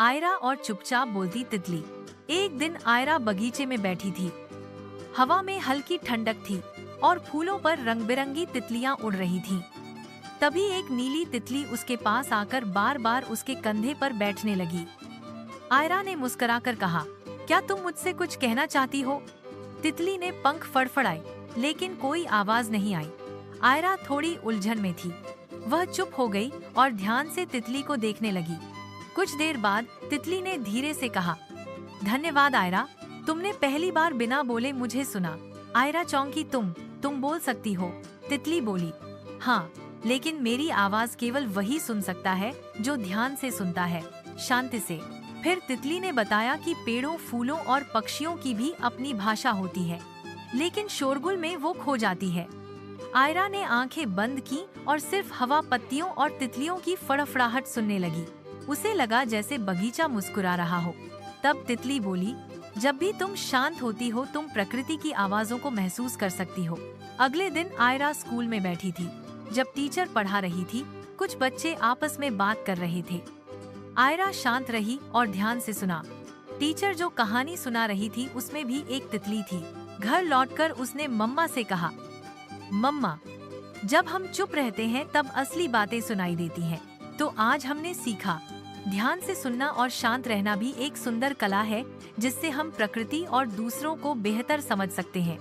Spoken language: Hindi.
आयरा और चुपचाप बोलती तितली। एक दिन आयरा बगीचे में बैठी थी। हवा में हल्की ठंडक थी और फूलों पर रंग बिरंगी तितलियां उड़ रही थीं। तभी एक नीली तितली उसके पास आकर बार बार उसके कंधे पर बैठने लगी। आयरा ने मुस्कुराकर कहा, क्या तुम मुझसे कुछ कहना चाहती हो? तितली ने पंख फड़फड़ाए, लेकिन कोई आवाज नहीं आई। आयरा थोड़ी उलझन में थी। वह चुप हो गई और ध्यान से तितली को देखने लगी। कुछ देर बाद तितली ने धीरे से कहा, धन्यवाद आयरा, तुमने पहली बार बिना बोले मुझे सुना। आयरा चौंकी। तुम बोल सकती हो? तितली बोली, हाँ, लेकिन मेरी आवाज केवल वही सुन सकता है जो ध्यान से सुनता है, शांति से। फिर तितली ने बताया कि पेड़ों, फूलों और पक्षियों की भी अपनी भाषा होती है, लेकिन शोरगुल में वो खो जाती है। आयरा ने आंखें बंद की और सिर्फ हवा, पत्तियों और तितलियों की फड़फड़ाहट सुनने लगी। उसे लगा जैसे बगीचा मुस्कुरा रहा हो। तब तितली बोली, जब भी तुम शांत होती हो तुम प्रकृति की आवाजों को महसूस कर सकती हो। अगले दिन आयरा स्कूल में बैठी थी। जब टीचर पढ़ा रही थी, कुछ बच्चे आपस में बात कर रहे थे। आयरा शांत रही और ध्यान से सुना। टीचर जो कहानी सुना रही थी उसमें भी एक तितली थी। घर लौटकर उसने मम्मा से कहा, मम्मा, जब हम चुप रहते हैं तब असली बातें सुनाई देती हैं। तो आज हमने सीखा, ध्यान से सुनना और शांत रहना भी एक सुंदर कला है जिससे हम प्रकृति और दूसरों को बेहतर समझ सकते हैं।